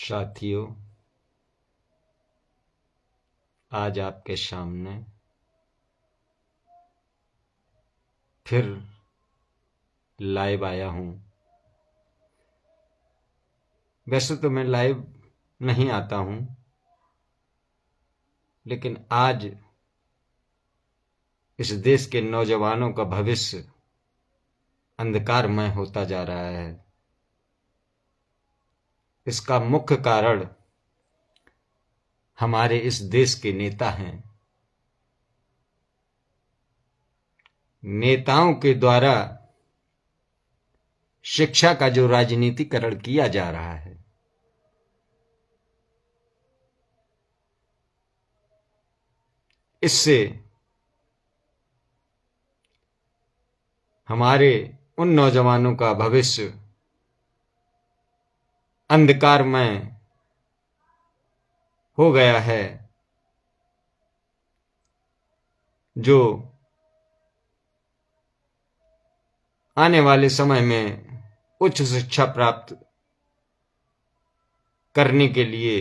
साथियों, आज आपके सामने फिर लाइव आया हूं। वैसे तो मैं लाइव नहीं आता हूं, लेकिन आज इस देश के नौजवानों का भविष्य अंधकारमय होता जा रहा है। इसका मुख्य कारण हमारे इस देश के नेता हैं। नेताओं के द्वारा शिक्षा का जो राजनीतिकरण किया जा रहा है, इससे हमारे उन नौजवानों का भविष्य अंधकारमय हो गया है जो आने वाले समय में उच्च शिक्षा प्राप्त करने के लिए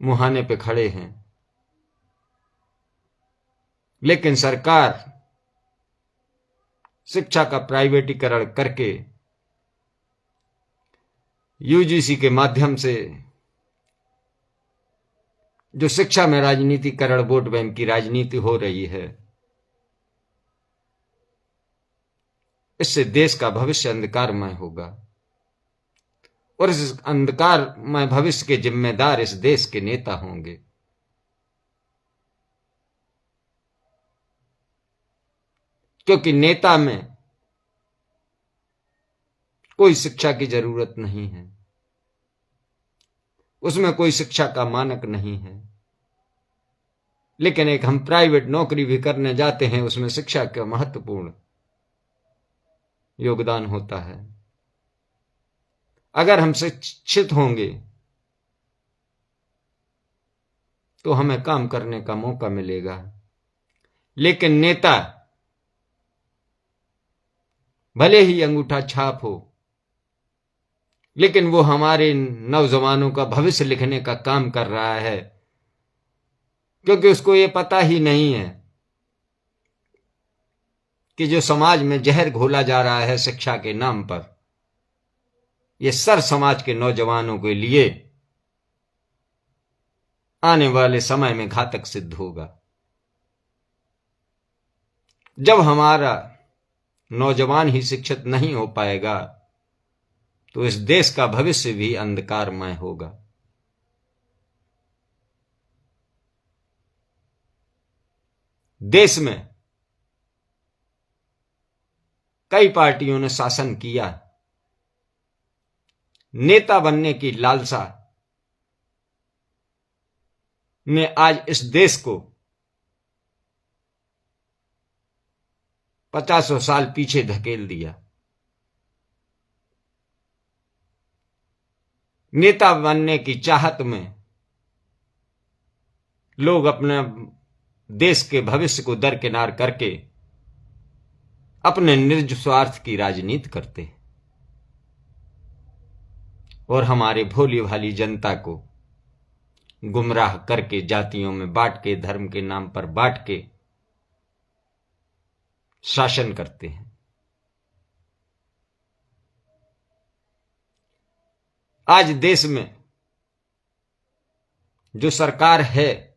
मुहाने पे खड़े हैं। लेकिन सरकार शिक्षा का प्राइवेटीकरण करके यूजीसी के माध्यम से जो शिक्षा में राजनीतिकरण, वोट बैंक की राजनीति हो रही है, इससे देश का भविष्य अंधकारमय होगा और इस अंधकारमय भविष्य के जिम्मेदार इस देश के नेता होंगे। क्योंकि नेता में कोई शिक्षा की जरूरत नहीं है, उसमें कोई शिक्षा का मानक नहीं है। लेकिन एक हम प्राइवेट नौकरी भी करने जाते हैं, उसमें शिक्षा का महत्वपूर्ण योगदान होता है। अगर हम शिक्षित होंगे तो हमें काम करने का मौका मिलेगा। लेकिन नेता भले ही अंगूठा छाप हो, लेकिन वो हमारे नौजवानों का भविष्य लिखने का काम कर रहा है, क्योंकि उसको ये पता ही नहीं है कि जो समाज में जहर घोला जा रहा है शिक्षा के नाम पर, ये सर समाज के नौजवानों के लिए आने वाले समय में घातक सिद्ध होगा। जब हमारा नौजवान ही शिक्षित नहीं हो पाएगा तो इस देश का भविष्य भी अंधकारमय होगा। देश में कई पार्टियों ने शासन किया, नेता बनने की लालसा ने आज इस देश को 50 साल पीछे धकेल दिया। नेता बनने की चाहत में लोग अपने देश के भविष्य को दरकिनार करके अपने निज स्वार्थ की राजनीति करते हैं और हमारे भोली भाली जनता को गुमराह करके जातियों में बांट के, धर्म के नाम पर बांट के शासन करते हैं। आज देश में जो सरकार है,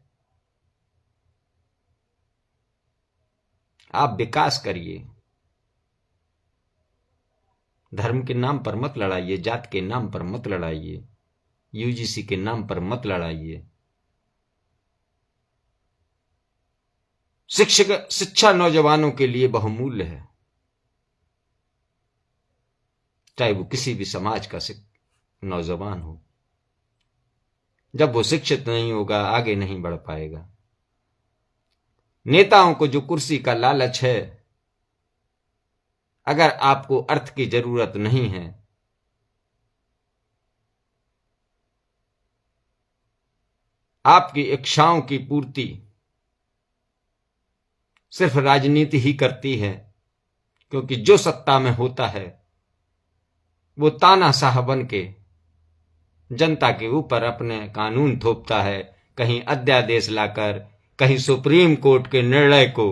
आप विकास करिए, धर्म के नाम पर मत लड़ाइए, जात के नाम पर मत लड़ाइए, यूजीसी के नाम पर मत लड़ाइए। शिक्षा नौजवानों के लिए बहुमूल्य है, चाहे वो किसी भी समाज का नौजवान हो। जब वो शिक्षित नहीं होगा, आगे नहीं बढ़ पाएगा। नेताओं को जो कुर्सी का लालच है, अगर आपको अर्थ की जरूरत नहीं है, आपकी इच्छाओं की पूर्ति सिर्फ राजनीति ही करती है, क्योंकि जो सत्ता में होता है वो तानाशाह बन के जनता के ऊपर अपने कानून थोपता है, कहीं अध्यादेश लाकर, कहीं सुप्रीम कोर्ट के निर्णय को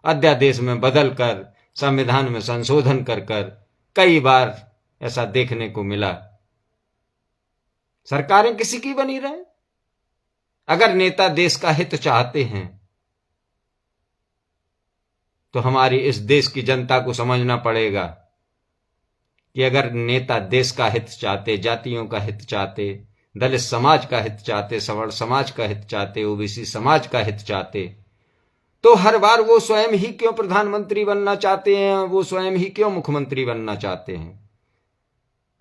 अध्यादेश में बदलकर, संविधान में संशोधन कर कर कई बार ऐसा देखने को मिला। सरकारें किसी की बनी रहे। अगर नेता देश का हित चाहते हैं तो हमारी इस देश की जनता को समझना पड़ेगा कि अगर नेता देश का हित चाहते, जातियों का हित चाहते, दलित समाज का हित चाहते, सवर्ण समाज का हित चाहते, ओबीसी समाज का हित चाहते, तो हर बार वो स्वयं ही क्यों प्रधानमंत्री बनना चाहते हैं, वो स्वयं ही क्यों मुख्यमंत्री बनना चाहते हैं?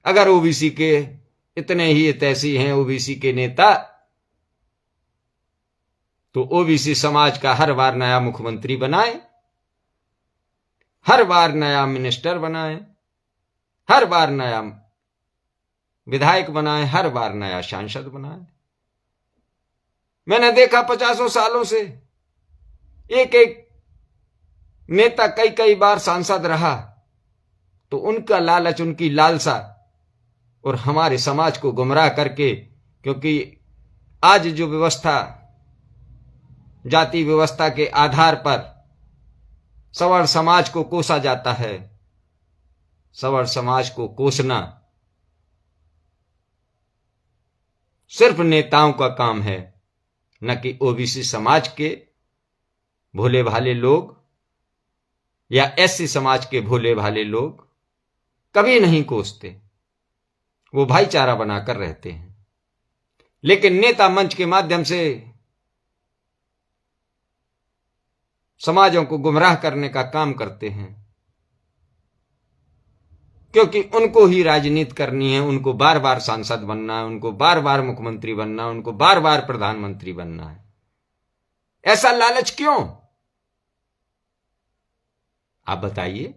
अगर ओबीसी के इतने ही हितैषी हैं, ओबीसी के नेता, तो ओबीसी समाज का हर बार नया मुख्यमंत्री बनाए, हर बार नया मिनिस्टर बनाए, हर बार नया विधायक बनाए, हर बार नया सांसद बनाए। मैंने देखा 50 सालों से एक एक नेता कई कई बार सांसद रहा, तो उनका लालच, उनकी लालसा और हमारे समाज को गुमराह करके, क्योंकि आज जो व्यवस्था, जाति व्यवस्था के आधार पर सवर्ण समाज को कोसा जाता है, सवर्ण समाज को कोसना सिर्फ नेताओं का काम है, न कि ओबीसी समाज के भोले भाले लोग या एससी समाज के भोले भाले लोग कभी नहीं कोसते। वो भाईचारा बनाकर रहते हैं। लेकिन नेता मंच के माध्यम से समाजों को गुमराह करने का काम करते हैं, क्योंकि उनको ही राजनीति करनी है, उनको बार बार सांसद बनना है, उनको बार बार मुख्यमंत्री बनना है, उनको बार बार प्रधानमंत्री बनना है। ऐसा लालच क्यों? आप बताइए,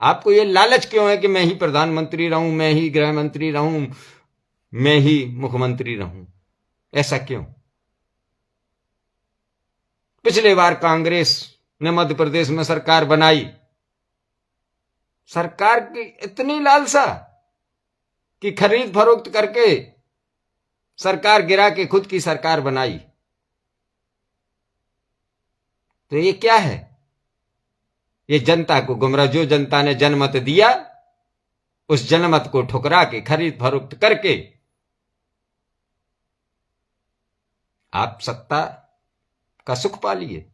आपको यह लालच क्यों है कि मैं ही प्रधानमंत्री रहूं, मैं ही गृह मंत्री रहूं, मैं ही मुख्यमंत्री रहूं? ऐसा क्यों? पिछले बार कांग्रेस ने मध्य प्रदेश में सरकार बनाई, सरकार की इतनी लालसा कि खरीद फरोख्त करके सरकार गिरा के खुद की सरकार बनाई। तो ये क्या है? ये जनता को गुमराह, जो जनता ने जनमत दिया उस जनमत को ठुकरा के खरीद फरोख्त करके आप सत्ता का सुख पा लिए।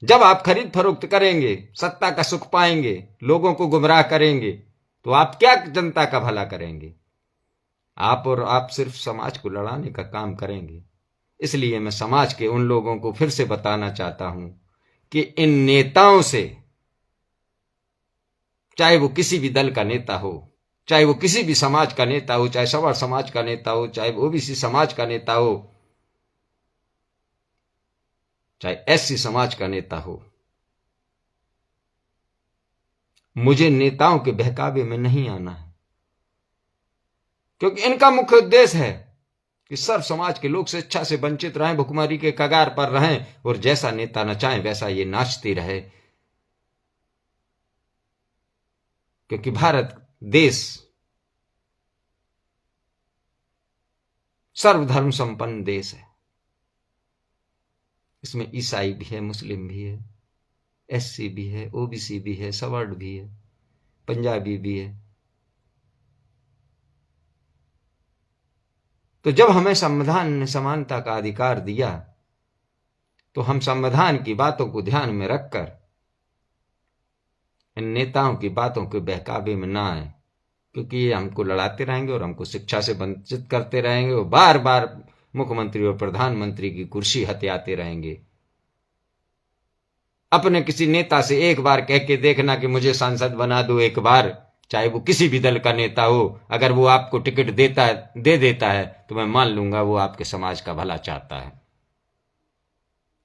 जब आप खरीद फरोख्त करेंगे, सत्ता का सुख पाएंगे, लोगों को गुमराह करेंगे, तो आप क्या जनता का भला करेंगे? आप और आप सिर्फ समाज को लड़ाने का काम करेंगे। इसलिए मैं समाज के उन लोगों को फिर से बताना चाहता हूं कि इन नेताओं से, चाहे वो किसी भी दल का नेता हो, चाहे वो किसी भी समाज का नेता हो, चाहे सवर्ण समाज का नेता हो, चाहे ओबीसी समाज का नेता हो, चाहे एससी समाज का नेता हो, मुझे नेताओं के बहकावे में नहीं आना है, क्योंकि इनका मुख्य उद्देश्य है कि सर्व समाज के लोग स्वेच्छा से वंचित रहें, भुखमरी के कगार पर रहें और जैसा नेता नचाएं वैसा ये नाचती रहे। क्योंकि भारत देश सर्वधर्म संपन्न देश है। इसमें ईसाई भी है, मुस्लिम भी है, एससी भी है, ओबीसी भी है, सवर्ण भी है, पंजाबी भी है। तो जब हमें संविधान ने समानता का अधिकार दिया, तो हम संविधान की बातों को ध्यान में रखकर इन नेताओं की बातों के बहकावे में ना आए, क्योंकि ये हमको लड़ाते रहेंगे और हमको शिक्षा से वंचित करते रहेंगे और बार बार मुख्यमंत्री और प्रधानमंत्री की कुर्सी हथियाते रहेंगे। अपने किसी नेता से एक बार कह के देखना कि मुझे सांसद बना दो एक बार, चाहे वो किसी भी दल का नेता हो, अगर वो आपको टिकट दे देता है तो मैं मान लूंगा वो आपके समाज का भला चाहता है।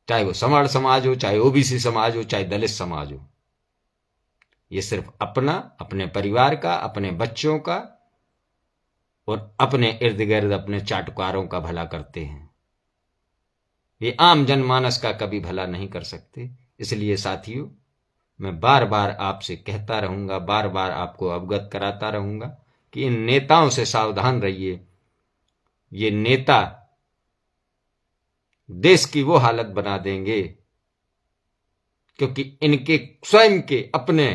चाहे वो सवर्ण समाज हो, चाहे ओबीसी समाज हो, चाहे दलित समाज हो। ये सिर्फ अपना, अपने परिवार का, अपने बच्चों का और अपने इर्द गिर्द अपने चाटुकारों का भला करते हैं। ये आम जनमानस का कभी भला नहीं कर सकते। इसलिए साथियों, मैं बार बार आपसे कहता रहूंगा, बार बार आपको अवगत कराता रहूंगा कि इन नेताओं से सावधान रहिए। ये नेता देश की वो हालत बना देंगे, क्योंकि इनके स्वयं के अपने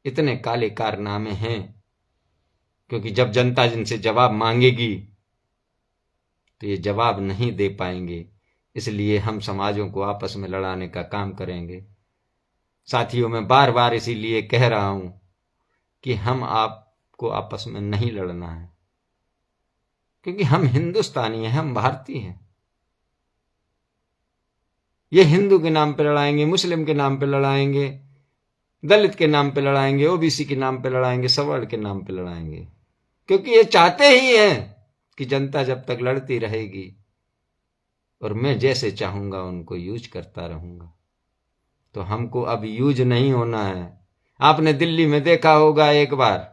इतने काले कारनामे हैं। क्योंकि जब जनता जिनसे जवाब मांगेगी तो ये जवाब नहीं दे पाएंगे। इसलिए हम समाजों को आपस में लड़ाने का काम करेंगे। साथियों, मैं बार बार इसीलिए कह रहा हूं कि हम आपको आपस में नहीं लड़ना है, क्योंकि हम हिंदुस्तानी हैं, हम भारतीय हैं। ये हिंदू के नाम पे लड़ाएंगे, मुस्लिम के नाम पे लड़ाएंगे, दलित के नाम पे लड़ाएंगे, ओबीसी के नाम पे लड़ाएंगे, सवर्ण के नाम पे लड़ाएंगे, क्योंकि ये चाहते ही हैं कि जनता जब तक लड़ती रहेगी और मैं जैसे चाहूंगा उनको यूज करता रहूंगा। तो हमको अब यूज नहीं होना है। आपने दिल्ली में देखा होगा, एक बार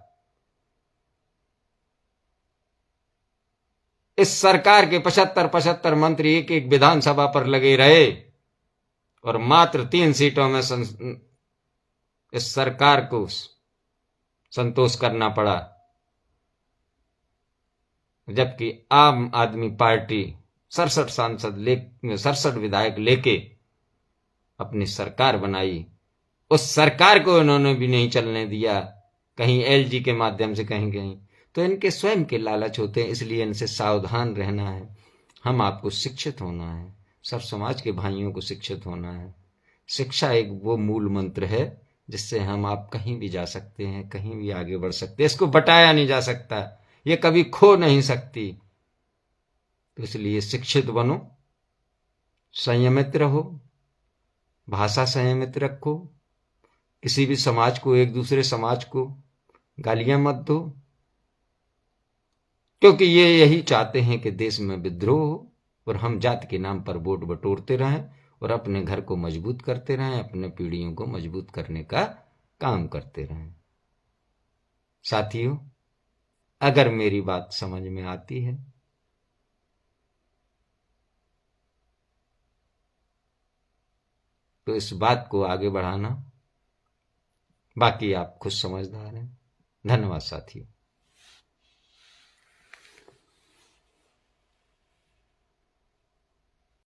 इस सरकार के 75 मंत्री एक एक विधानसभा पर लगे रहे और मात्र 3 सीटों में इस सरकार को संतोष करना पड़ा, जबकि आम आदमी पार्टी 67 विधायक लेके अपनी सरकार बनाई। उस सरकार को उन्होंने भी नहीं चलने दिया, कहीं एलजी के माध्यम से, कहीं कहीं। तो इनके स्वयं के लालच होते हैं, इसलिए इनसे सावधान रहना है। हम आपको शिक्षित होना है, सब समाज के भाइयों को शिक्षित होना है। शिक्षा एक वो मूल मंत्र है जिससे हम आप कहीं भी जा सकते हैं, कहीं भी आगे बढ़ सकते हैं। इसको बटाया नहीं जा सकता, ये कभी खो नहीं सकती। तो इसलिए शिक्षित बनो, संयमित रहो, भाषा संयमित रखो, किसी भी समाज को, एक दूसरे समाज को गालियां मत दो, क्योंकि ये यही चाहते हैं कि देश में विद्रोह हो और हम जाति के नाम पर वोट बटोरते रहें और अपने घर को मजबूत करते रहें, अपने पीढ़ियों को मजबूत करने का काम करते रहें। साथियों, अगर मेरी बात समझ में आती है तो इस बात को आगे बढ़ाना, बाकी आप खुद समझदार हैं। धन्यवाद साथियों।